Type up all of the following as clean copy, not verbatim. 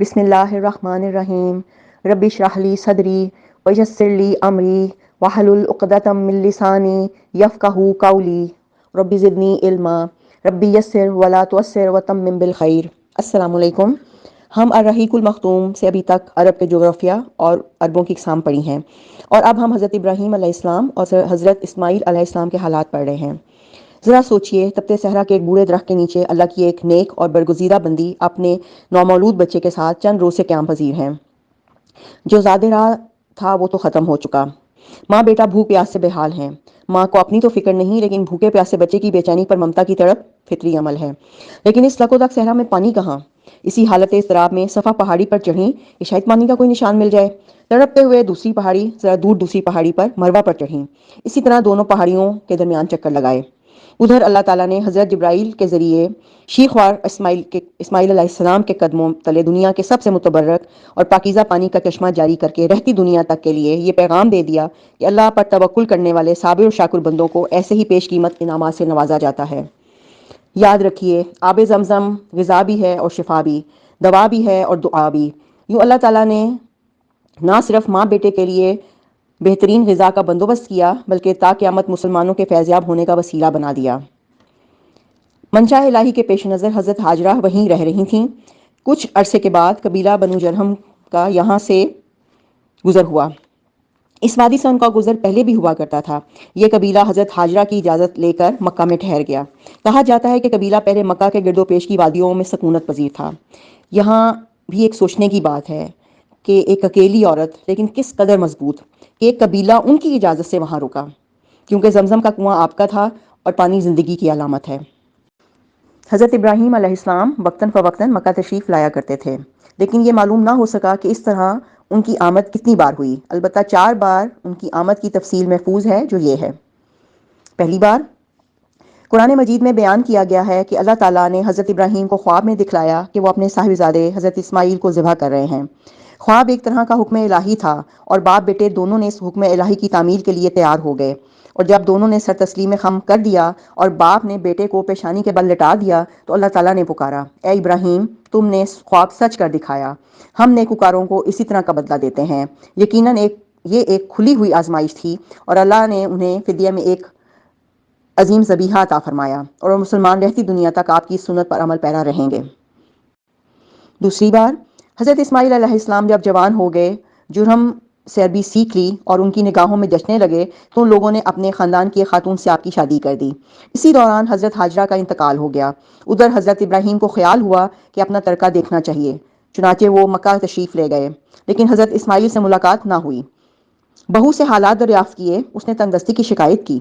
بسم اللہ الرحمن الرحیم رب اشرح لی صدری ویسر لی امری واحلل عقدۃ من لسانی یفقہوا قولی رب زدنی علما رب یسر ولا تعسر وتمم بالخیر۔ السلام علیکم۔ ہم الرحیق المختوم سے ابھی تک عرب کے جغرافیہ اور عربوں کی اقسام پڑھی ہیں، اور اب ہم حضرت ابراہیم علیہ السلام اور حضرت اسماعیل علیہ السلام کے حالات پڑھ رہے ہیں۔ ذرا سوچئے، تپتے صحرا کے ایک بوڑھے درخت کے نیچے اللہ کی ایک نیک اور برگزیدہ بندی اپنے نومولود بچے کے ساتھ چند روز سے قیام پذیر ہیں۔ جو زاد راہ تھا وہ تو ختم ہو چکا۔ ماں بیٹا بھوک پیاس سے بے حال ہیں۔ ماں کو اپنی تو فکر نہیں، لیکن بھوکے پیاسے بچے کی بے چینی پر ممتا کی تڑپ فطری عمل ہے۔ لیکن اس لکو تک صحرا میں پانی کہاں؟ اسی حالت اضطراب میں صفا پہاڑی پر چڑھیں کہ شاید پانی کا کوئی نشان مل جائے۔ تڑپتے ہوئے دوسری پہاڑی، ذرا دور دوسری پہاڑی پر مروہ پر چڑھیں۔ اسی طرح دونوں پہاڑیوں کے درمیان چکر لگائے۔ ادھر اللہ تعالیٰ نے حضرت جبرائیل کے ذریعے شیخ وار اسماعیل علیہ السلام کے قدموں تلے دنیا کے سب سے متبرک اور پاکیزہ پانی کا چشمہ جاری کر کے رہتی دنیا تک کے لیے یہ پیغام دے دیا کہ اللہ پر توکل کرنے والے صابر اور شاکر بندوں کو ایسے ہی پیش قیمت انعامات سے نوازا جاتا ہے۔ یاد رکھیے، آب زمزم غذا بھی ہے اور شفا بھی، دوا بھی ہے اور دعا بھی۔ یوں اللہ تعالیٰ نے نہ صرف ماں بیٹے کے لیے بہترین غذا کا بندوبست کیا، بلکہ تا قیامت مسلمانوں کے فیضیاب ہونے کا وسیلہ بنا دیا۔ منشاء الہی کے پیش نظر حضرت ہاجرہ وہیں رہ رہی تھیں۔ کچھ عرصے کے بعد قبیلہ بنو جرہم کا یہاں سے گزر ہوا۔ اس وادی سے ان کا گزر پہلے بھی ہوا کرتا تھا۔ یہ قبیلہ حضرت ہاجرہ کی اجازت لے کر مکہ میں ٹھہر گیا۔ کہا جاتا ہے کہ قبیلہ پہلے مکہ کے گرد و پیش کی وادیوں میں سکونت پذیر تھا۔ یہاں بھی ایک سوچنے کی بات ہے کہ ایک اکیلی عورت لیکن کس قدر مضبوط کہ ایک قبیلہ ان کی اجازت سے وہاں رکا، کیونکہ زمزم کا کنواں آپ کا تھا اور پانی زندگی کی علامت ہے۔ حضرت ابراہیم علیہ السلام وقتاً فوقتاً مکہ تشریف لایا کرتے تھے، لیکن یہ معلوم نہ ہو سکا کہ اس طرح ان کی آمد کتنی بار ہوئی۔ البتہ 4 بار ان کی آمد کی تفصیل محفوظ ہے، جو یہ ہے۔ پہلی بار قرآن مجید میں بیان کیا گیا ہے کہ اللہ تعالیٰ نے حضرت ابراہیم کو خواب میں دکھلایا کہ وہ اپنے صاحبزادے حضرت اسماعیل کو ذبح کر رہے ہیں۔ خواب ایک طرح کا حکم الہی تھا، اور باپ بیٹے دونوں نے اس حکم الہی کی تعمیل کے لیے تیار ہو گئے، اور جب دونوں نے سر تسلیم خم کر دیا اور باپ نے بیٹے کو پیشانی کے بل لٹا دیا تو اللہ تعالیٰ نے پکارا، اے ابراہیم، تم نے خواب سچ کر دکھایا، ہم نیکوکاروں کو اسی طرح کا بدلہ دیتے ہیں۔ یقیناً یہ ایک کھلی ہوئی آزمائش تھی، اور اللہ نے انہیں فدیہ میں ایک عظیم ذبیحہ عطا فرمایا، اور وہ مسلمان رہتی دنیا تک آپ کی سنت پر عمل پیرا رہیں گے۔ دوسری بار حضرت اسماعیل علیہ السلام جب جوان ہو گئے، جرہم سے عربی سیکھ لی اور ان کی نگاہوں میں جچنے لگے، تو ان لوگوں نے اپنے خاندان کی ایک خاتون سے آپ کی شادی کر دی۔ اسی دوران حضرت ہاجرہ کا انتقال ہو گیا۔ ادھر حضرت ابراہیم کو خیال ہوا کہ اپنا ترکہ دیکھنا چاہیے، چنانچہ وہ مکہ تشریف لے گئے، لیکن حضرت اسماعیل سے ملاقات نہ ہوئی۔ بہو سے حالات دریافت کیے، اس نے تنگدستی کی شکایت کی۔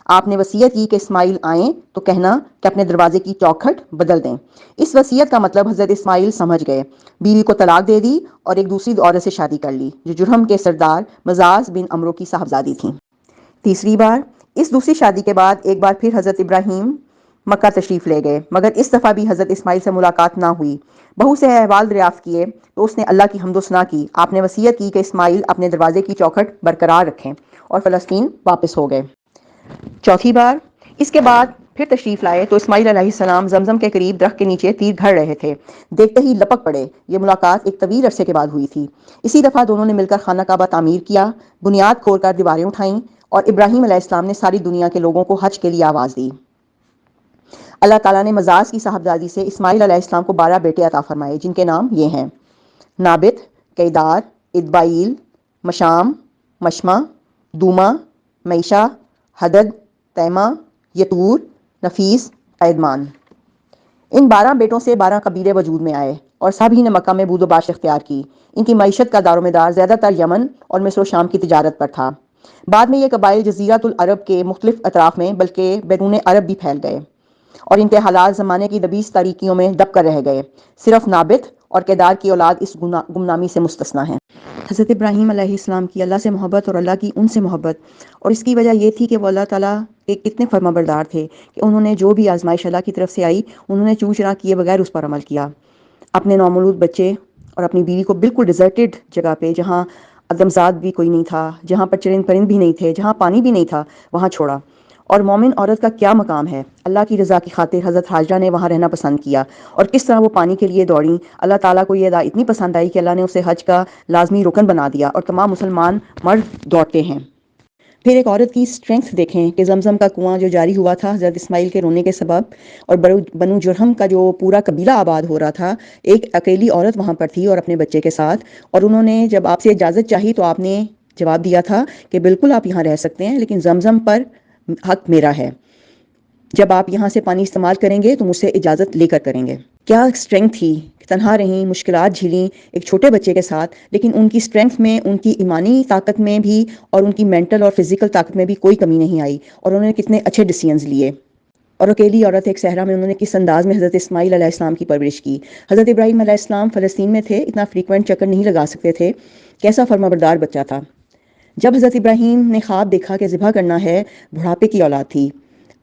آپ نے وصیت کی کہ اسماعیل آئیں تو کہنا کہ اپنے دروازے کی چوکھٹ بدل دیں۔ اس وصیت کا مطلب حضرت اسماعیل سمجھ گئے، بیوی کو طلاق دے دی اور ایک دوسری عورت سے شادی کر لی، جو جرہم کے سردار مزاز بن عمرو کی صاحبزادی تھیں۔ تیسری بار اس دوسری شادی کے بعد ایک بار پھر حضرت ابراہیم مکہ تشریف لے گئے، مگر اس دفعہ بھی حضرت اسماعیل سے ملاقات نہ ہوئی۔ بہو سے احوال دریافت کیے تو اس نے اللہ کی حمد و ثنا کی۔ آپ نے وصیت کی کہ اسماعیل اپنے دروازے کی چوکھٹ برقرار رکھیں، اور فلسطین واپس ہو گئے۔ چوتھی بار اس کے بعد پھر تشریف لائے تو اسماعیل علیہ السلام زمزم کے قریب درخت کے نیچے تیر گھڑ رہے تھے۔ دیکھتے ہی لپک پڑے۔ یہ ملاقات ایک طویل عرصے کے بعد ہوئی تھی۔ اسی دفعہ دونوں نے مل کر خانہ کعبہ تعمیر کیا، بنیاد کھود کر دیواریں اٹھائیں، اور ابراہیم علیہ السلام نے ساری دنیا کے لوگوں کو حج کے لیے آواز دی۔ اللہ تعالیٰ نے مزاز کی صاحبزادی سے اسماعیل علیہ السلام کو 12 بیٹے عطا فرمائے، جن کے نام یہ ہیں: نابت، کیدار، ادبائیل، مشام، مشمع، دوما، میشا، حدد، تیمہ، یتور، نفیس، ایدمان۔ ان 12 بیٹوں سے 12 قبیلے وجود میں آئے، اور سب ہی نے مکہ میں بود و باش اختیار کی۔ ان کی معیشت کا دار و مدار زیادہ تر یمن اور مصر و شام کی تجارت پر تھا۔ بعد میں یہ قبائل جزیرۃ العرب کے مختلف اطراف میں بلکہ بیرون عرب بھی پھیل گئے، اور ان کے حالات زمانے کی دبیس تاریکیوں میں دب کر رہ گئے۔ صرف نابت اور کیدار کی اولاد اس گمنامی سے مستثنیٰ ہیں۔ حضرت ابراہیم علیہ السلام کی اللہ سے محبت اور اللہ کی ان سے محبت، اور اس کی وجہ یہ تھی کہ وہ اللہ تعالیٰ کے اتنے فرما بردار تھے کہ انہوں نے جو بھی آزمائش اللہ کی طرف سے آئی، انہوں نے چوں چرا کیے بغیر اس پر عمل کیا۔ اپنے نومولود بچے اور اپنی بیوی کو بالکل ڈیزرٹڈ جگہ پہ، جہاں آدمزاد بھی کوئی نہیں تھا، جہاں پر چرند پرند بھی نہیں تھے، جہاں پانی بھی نہیں تھا، وہاں چھوڑا، اور مومن عورت کا کیا مقام ہے؟ اللہ کی رضا کی خاطر حضرت حاجرہ نے وہاں رہنا پسند کیا، اور کس طرح وہ پانی کے لیے دوڑیں۔ اللہ تعالیٰ کو یہ ادا اتنی پسند آئی کہ اللہ نے اسے حج کا لازمی رکن بنا دیا، اور تمام مسلمان مرد دوڑتے ہیں۔ پھر ایک عورت کی اسٹرینگتھ دیکھیں کہ زمزم کا کنواں جو جاری ہوا تھا حضرت اسماعیل کے رونے کے سبب، اور بنو جرہم کا جو پورا قبیلہ آباد ہو رہا تھا، ایک اکیلی عورت وہاں پر تھی اور اپنے بچے کے ساتھ، اور انہوں نے جب آپ سے اجازت چاہی تو آپ نے جواب دیا تھا کہ بالکل آپ یہاں رہ سکتے ہیں، لیکن زمزم پر حق میرا ہے، جب آپ یہاں سے پانی استعمال کریں گے تو مجھ سے اجازت لے کر کریں گے۔ کیا اسٹرینگتھ تھی، تنہا رہیں، مشکلات جھیلیں ایک چھوٹے بچے کے ساتھ، لیکن ان کی اسٹرینگتھ میں، ان کی ایمانی طاقت میں بھی اور ان کی مینٹل اور فزیکل طاقت میں بھی کوئی کمی نہیں آئی، اور انہوں نے کتنے اچھے ڈیسیژنز لیے۔ اور اکیلی عورت ایک صحرا میں انہوں نے کس انداز میں حضرت اسماعیل علیہ السلام کی پرورش کی۔ حضرت ابراہیم علیہ السلام فلسطین میں تھے، اتنا فریکوینٹ چکر نہیں لگا سکتے تھے، کیسا فرمانبردار بچہ تھا۔ جب حضرت ابراہیم نے خواب دیکھا کہ ذبح کرنا ہے، بڑھاپے کی اولاد تھی،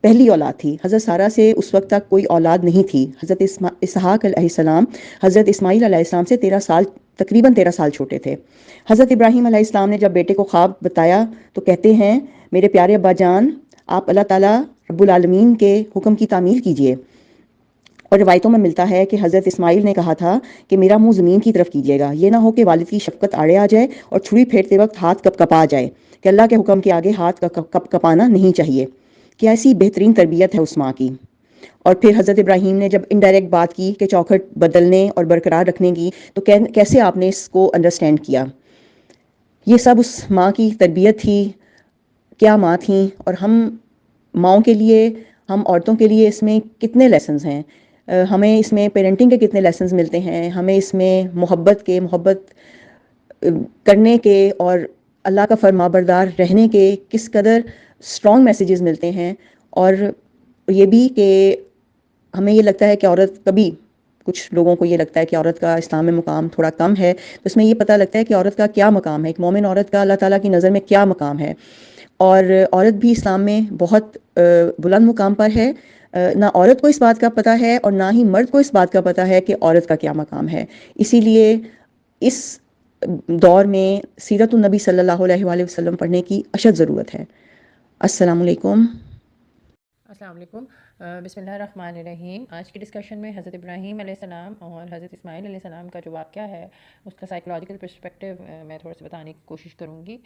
پہلی اولاد تھی، حضرت سارہ سے اس وقت تک کوئی اولاد نہیں تھی۔ حضرت اسحاق علیہ السلام حضرت اسماعیل علیہ السلام سے 13 سال، تقریباً 13 سال چھوٹے تھے۔ حضرت ابراہیم علیہ السلام نے جب بیٹے کو خواب بتایا تو کہتے ہیں، میرے پیارے ابا جان، آپ اللہ تعالیٰ رب العالمین کے حکم کی تعمیل کیجئے۔ اور روایتوں میں ملتا ہے کہ حضرت اسماعیل نے کہا تھا کہ میرا منہ زمین کی طرف کیجیے گا، یہ نہ ہو کہ والد کی شفقت آڑے آ جائے اور چھری پھیرتے وقت ہاتھ کپ کپا جائے، کہ اللہ کے حکم کے آگے ہاتھ کپ کپانا نہیں چاہیے۔ کیا ایسی بہترین تربیت ہے اس ماں کی۔ اور پھر حضرت ابراہیم نے جب انڈائریکٹ بات کی کہ چوکھٹ بدلنے اور برقرار رکھنے کی، تو کیسے آپ نے اس کو انڈرسٹینڈ کیا؟ یہ سب اس ماں کی تربیت تھی۔ کیا ماں تھیں، اور ہم ماؤں کے لیے، ہم عورتوں کے لیے اس میں کتنے لیسنز ہیں، ہمیں اس میں پیرنٹنگ کے کتنے لیسنز ملتے ہیں، ہمیں اس میں محبت کرنے کے اور اللہ کا فرما بردار رہنے کے کس قدر اسٹرانگ میسیجز ملتے ہیں۔ اور یہ بھی کہ ہمیں یہ لگتا ہے کہ عورت کبھی، کچھ لوگوں کو یہ لگتا ہے کہ عورت کا اسلام میں مقام تھوڑا کم ہے، تو اس میں یہ پتہ لگتا ہے کہ عورت کا کیا مقام ہے، ایک مومن عورت کا اللہ تعالیٰ کی نظر میں کیا مقام ہے۔ اور عورت بھی اسلام میں بہت بلند مقام پر ہے۔ نہ عورت کو اس بات کا پتہ ہے اور نہ ہی مرد کو اس بات کا پتہ ہے کہ عورت کا کیا مقام ہے۔ اسی لیے اس دور میں سیرت النبی صلی اللہ علیہ وآلہ وسلم پڑھنے کی اشد ضرورت ہے۔ السلام علیکم۔ السلام علیکم۔ بسم اللہ الرحمن الرحیم۔ آج کی ڈسکشن میں حضرت ابراہیم علیہ السلام اور حضرت اسماعیل علیہ السلام کا جو واقعہ ہے اس کا سائیکولوجیکل پرسپیکٹیو میں تھوڑا سا بتانے کی کوشش کروں گی۔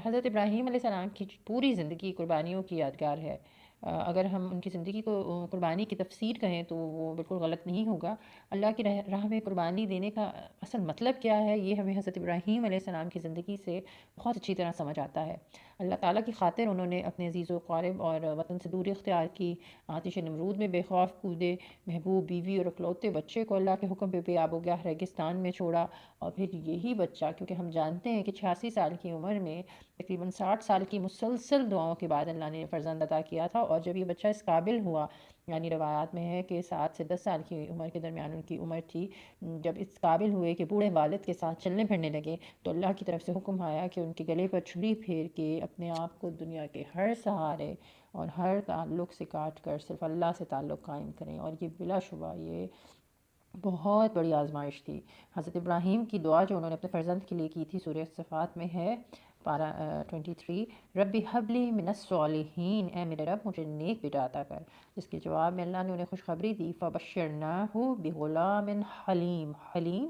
حضرت ابراہیم علیہ السلام کی پوری زندگی قربانیوں کی یادگار ہے۔ اگر ہم ان کی زندگی کو قربانی کی تفسیر کہیں تو وہ بالکل غلط نہیں ہوگا۔ اللہ کی راہ میں قربانی دینے کا اصل مطلب کیا ہے، یہ ہمیں حضرت ابراہیم علیہ السلام کی زندگی سے بہت اچھی طرح سمجھ آتا ہے۔ اللہ تعالیٰ کی خاطر انہوں نے اپنے عزیز و قارب اور وطن سے دوری اختیار کی، آتش نمرود میں بے خوف کودے، محبوب بیوی اور اکلوتے بچے کو اللہ کے حکم پہ بے آب و گیاہ ریگستان میں چھوڑا، اور پھر یہی بچہ، کیونکہ ہم جانتے ہیں کہ 86 سال کی عمر میں تقریباً 60 سال کی مسلسل دعاؤں کے بعد اللہ نے فرزند عطا کیا تھا، اور جب یہ بچہ اس قابل ہوا، یعنی روایات میں ہے کہ 7 سے 10 سال کی عمر کے درمیان ان کی عمر تھی، جب اس قابل ہوئے کہ بوڑھے والد کے ساتھ چلنے پھرنے لگے، تو اللہ کی طرف سے حکم آیا کہ ان کے گلے پر چھری پھیر کے اپنے آپ کو دنیا کے ہر سہارے اور ہر تعلق سے کاٹ کر صرف اللہ سے تعلق قائم کریں۔ اور یہ بلا شبہ یہ بہت بڑی آزمائش تھی۔ حضرت ابراہیم کی دعا جو انہوں نے اپنے فرزند کے لیے کی تھی، سورہ صفات میں ہے، پارہ 23، ربی حبلی من الصالحین، اے میرے رب مجھے نیک بیٹا عطا کر، جس کے جواب میں اللہ نے انہیں خوشخبری دی، فبشرناہ بغلام حلیم، حلیم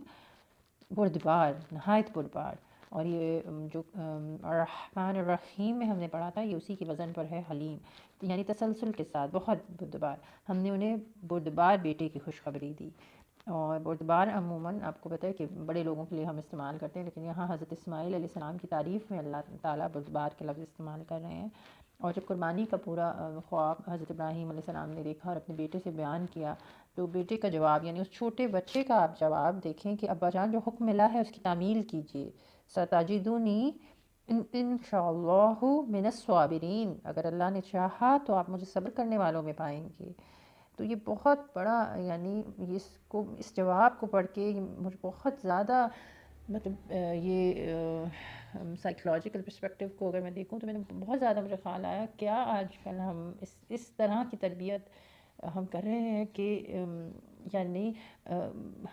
بردبار، نہایت بردبار۔ اور یہ جو الرحمن الرحیم میں ہم نے پڑھا تھا، یہ اسی کی وزن پر ہے، حلیم، یعنی تسلسل کے ساتھ بہت بردبار۔ ہم نے انہیں بردبار بیٹے کی خوشخبری دی۔ اور بردبار عموماً آپ کو پتہ ہے کہ بڑے لوگوں کے لیے ہم استعمال کرتے ہیں، لیکن یہاں حضرت اسماعیل علیہ السلام کی تعریف میں اللہ تعالیٰ بردبار کے لفظ استعمال کر رہے ہیں۔ اور جب قربانی کا پورا خواب حضرت ابراہیم علیہ السلام نے دیکھا اور اپنے بیٹے سے بیان کیا، تو بیٹے کا جواب، یعنی اس چھوٹے بچے کا آپ جواب دیکھیں کہ ابا جان جو حکم ملا ہے اس کی تعمیل کیجیے، ستجدونی انشاءاللہ من الصابرین، اگر اللہ نے چاہا تو آپ مجھے صبر کرنے والوں میں پائیں گے۔ تو یہ بہت بڑا، یعنی اس جواب کو پڑھ کے مجھے بہت زیادہ، مطلب یہ سائیکولوجیکل پرسپیکٹیو کو اگر میں دیکھوں تو میں نے بہت زیادہ مجھے خیال آیا، کیا آج کل ہم اس طرح کی تربیت ہم کر رہے ہیں کہ یعنی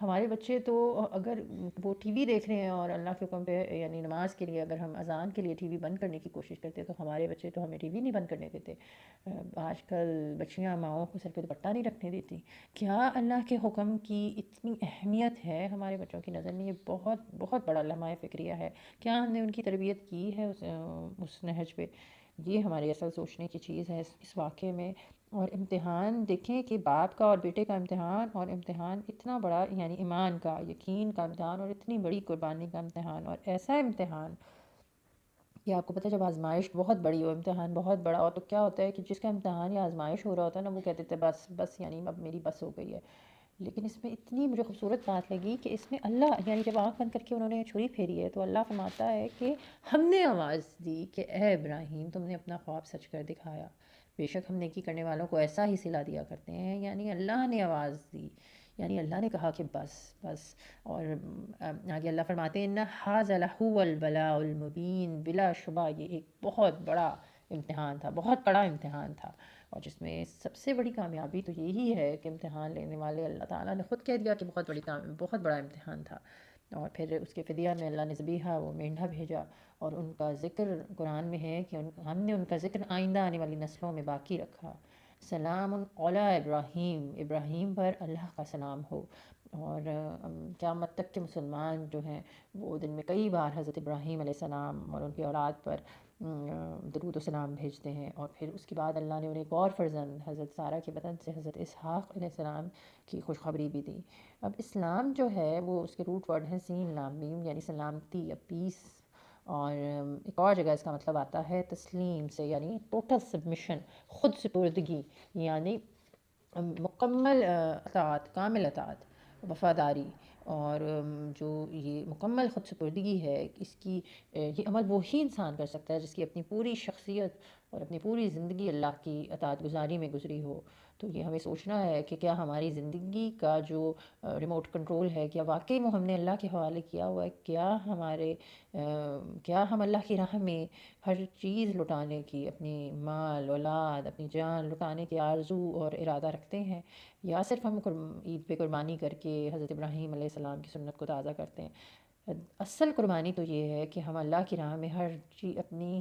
ہمارے بچے تو اگر وہ ٹی وی دیکھ رہے ہیں اور اللہ کے حکم پہ یعنی نماز کے لیے اگر ہم اذان کے لیے ٹی وی بند کرنے کی کوشش کرتے تو ہمارے بچے تو ہمیں ٹی وی نہیں بند کرنے دیتے. آج کل بچیاں ماؤں کو سر پہ دوپٹہ نہیں رکھنے دیتی. کیا اللہ کے حکم کی اتنی اہمیت ہے ہمارے بچوں کی نظر میں؟ یہ بہت بہت بڑا لمحہ فکریہ ہے. کیا ہم نے ان کی تربیت کی ہے اس نہج پہ؟ یہ ہماری اصل سوچنے کی چیز ہے اس واقعے میں. اور امتحان دیکھیں کہ باپ کا اور بیٹے کا امتحان، اور امتحان اتنا بڑا یعنی ایمان کا، یقین کا امتحان، اور اتنی بڑی قربانی کا امتحان، اور ایسا امتحان کہ آپ کو پتہ ہے جب آزمائش بہت بڑی ہو، امتحان بہت بڑا ہو، تو کیا ہوتا ہے کہ جس کا امتحان یا آزمائش ہو رہا ہوتا ہے نا، وہ کہتے تھے بس بس یعنی اب میری بس ہو گئی ہے. لیکن اس میں اتنی مجھے خوبصورت بات لگی کہ اس میں اللہ یعنی جب آنکھ بند کر کے انہوں نے چھری پھیری ہے تو اللہ فرماتا ہے کہ ہم نے آواز دی کہ اے ابراہیم تم نے اپنا خواب سچ کر دکھایا، بے شک ہم نیکی کرنے والوں کو ایسا ہی صلہ دیا کرتے ہیں. یعنی اللہ نے آواز دی، یعنی اللہ نے کہا کہ بس بس. اور آگے اللہ فرماتے ہیں اِنَّ هَٰذَا لَهُوَ الْبَلَاءُ الْمُبِينُ، بلا شبہ یہ ایک بہت بڑا امتحان تھا، بہت بڑا امتحان تھا. اور جس میں سب سے بڑی کامیابی تو یہی ہے کہ امتحان لینے والے اللہ تعالیٰ نے خود کہہ دیا کہ بہت بڑا امتحان تھا. اور پھر اس کے فدیہ میں اللہ نے ذبیحہ وہ مینڈھا بھیجا، اور ان کا ذکر قرآن میں ہے کہ ہم نے ان کا ذکر آئندہ آنے والی نسلوں میں باقی رکھا. سلام علی ابراہیم، ابراہیم پر اللہ کا سلام ہو. اور قیامت تک کے مسلمان جو ہیں وہ دن میں کئی بار حضرت ابراہیم علیہ السلام اور ان کی اولاد پر درود و سلام بھیجتے ہیں. اور پھر اس کے بعد اللہ نے انہیں ایک اور فرزند حضرت سارہ کے بدن سے حضرت اسحاق علیہ السلام کی خوشخبری بھی دی. اب اسلام جو ہے وہ اس کے روٹ ورڈ ہیں سین لام میم، یعنی سلامتی یا پیس. اور ایک اور جگہ اس کا مطلب آتا ہے تسلیم سے، یعنی ٹوٹل سبمیشن، خود سپردگی، یعنی مکمل اطاعت، کامل اطاعت، وفاداری. اور جو یہ مکمل خود سپردگی ہے اس کی یہ عمل وہی انسان کر سکتا ہے جس کی اپنی پوری شخصیت اور اپنی پوری زندگی اللہ کی اطاعت گزاری میں گزری ہو. تو یہ ہمیں سوچنا ہے کہ کیا ہماری زندگی کا جو ریموٹ کنٹرول ہے کیا واقعی وہ ہم نے اللہ کے حوالے کیا ہوا ہے؟ کیا ہم اللہ کی راہ میں ہر چیز لٹانے کی، اپنی مال اولاد اپنی جان لٹانے کی آرزو اور ارادہ رکھتے ہیں، یا صرف ہم عید پہ قربانی کر کے حضرت ابراہیم علیہ السلام کی سنت کو تازہ کرتے ہیں؟ اصل قربانی تو یہ ہے کہ ہم اللہ کی راہ میں ہر چیز، اپنی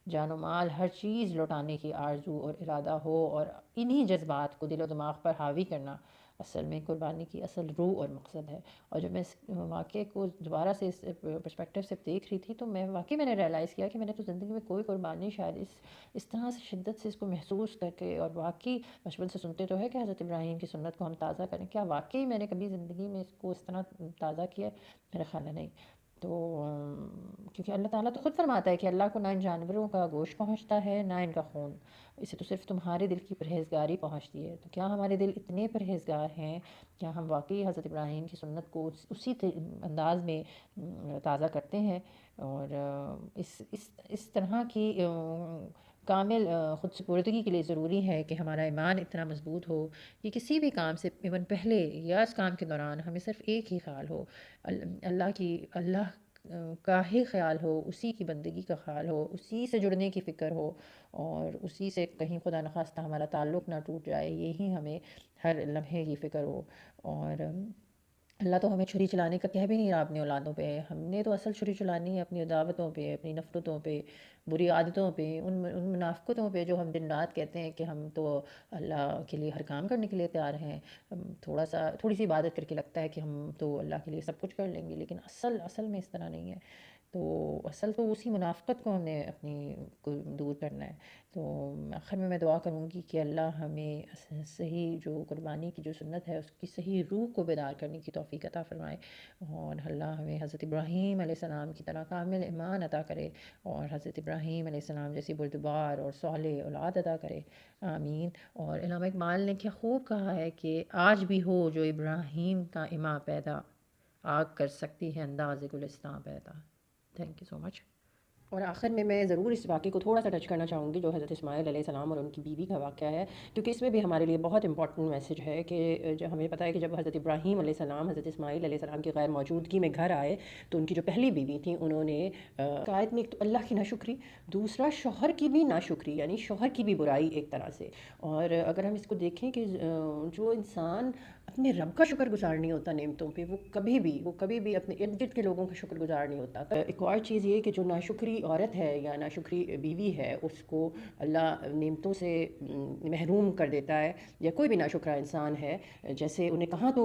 جان و مال، ہر چیز لوٹانے کی آرزو اور ارادہ ہو، اور انہی جذبات کو دل و دماغ پر حاوی کرنا اصل میں قربانی کی اصل روح اور مقصد ہے. اور جب میں اس واقعے کو دوبارہ سے اس پرسپیکٹیو سے دیکھ رہی تھی تو میں نے ریئلائز کیا کہ میں نے تو زندگی میں کوئی قربانی شاید اس طرح سے شدت سے اس کو محسوس کر کے، اور واقعی بچپن سے سنتے تو ہے کہ حضرت ابراہیم کی سنت کو ہم تازہ کریں، کیا واقعی میں نے کبھی زندگی میں اس کو اس طرح تازہ کیا ہے؟ میرا خیال ہے نہیں. تو کیونکہ اللہ تعالیٰ تو خود فرماتا ہے کہ اللہ کو نہ ان جانوروں کا گوشت پہنچتا ہے نہ ان کا خون، اسے تو صرف تمہارے دل کی پرہیزگاری پہنچتی ہے. تو کیا ہمارے دل اتنے پرہیزگار ہیں؟ کیا ہم واقعی حضرت ابراہیم کی سنت کو اسی انداز میں تازہ کرتے ہیں؟ اور اس طرح کی کامل خود سپردگی کے لیے ضروری ہے کہ ہمارا ایمان اتنا مضبوط ہو کہ کسی بھی کام سے ایون پہلے یا اس کام کے دوران ہمیں صرف ایک ہی خیال ہو، اللہ کا ہی خیال ہو، اسی کی بندگی کا خیال ہو، اسی سے جڑنے کی فکر ہو، اور اسی سے کہیں خدا نخواستہ ہمارا تعلق نہ ٹوٹ جائے، یہی ہمیں ہر لمحے کی فکر ہو. اور اللہ تو ہمیں چھری چلانے کا کہہ بھی نہیں رہا اپنی اولادوں پہ. ہم نے تو اصل چھری چلانی ہے اپنی عداوتوں پہ، اپنی نفرتوں پہ، بری عادتوں پہ، ان منافقتوں پہ جو ہم دن رات کہتے ہیں کہ ہم تو اللہ کے لیے ہر کام کرنے کے لیے تیار ہیں. تھوڑی سی عبادت کر کے لگتا ہے کہ ہم تو اللہ کے لیے سب کچھ کر لیں گے، لیکن اصل میں اس طرح نہیں ہے. تو اصل تو اسی منافقت کو ہم نے اپنی کو دور کرنا ہے. تو آخر میں دعا کروں گی کہ اللہ ہمیں صحیح جو قربانی کی جو سنت ہے اس کی صحیح روح کو بیدار کرنے کی توفیق عطا فرمائے، اور اللہ ہمیں حضرت ابراہیم علیہ السلام کی طرح کامل ایمان عطا کرے، اور حضرت ابراہیم علیہ السلام جیسی بردبار اور صالح اولاد عطا کرے. آمین. اور علامہ اقبال نے کیا خوب کہا ہے کہ آج بھی ہو جو ابراہیم کا اماں پیدا، آگ کر سکتی ہے انداز گلستاں پیدا. تھینک یو سو مچ. اور آخر میں ضرور اس واقعے کو تھوڑا سا ٹچ کرنا چاہوں گی جو حضرت اسماعیل علیہ السلام اور ان کی بیوی کا واقعہ ہے، کیونکہ اس میں بھی ہمارے لیے بہت امپورٹنٹ میسج ہے کہ جو ہمیں پتہ ہے کہ جب حضرت ابراہیم علیہ السلام حضرت اسماعیل علیہ السلام کی غیر موجودگی میں گھر آئے تو ان کی جو پہلی بیوی تھیں انہوں نے آیت میں ایک تو اللہ کی ناشکری، دوسرا شوہر کی بھی ناشکری، یعنی شوہر کی بھی برائی ایک طرح سے۔ اور اگر ہم اس کو دیکھیں کہ جو انسان اپنے رب کا شکر گزار نہیں ہوتا نعمتوں پہ، وہ کبھی بھی اپنے ارد گرد کے لوگوں کا شکر گزار نہیں ہوتا۔ ایک اور چیز یہ کہ جو ناشکری عورت ہے یا ناشکری بیوی ہے اس کو اللہ نعمتوں سے محروم کر دیتا ہے، یا کوئی بھی ناشکرا انسان ہے، جیسے انہیں کہاں تو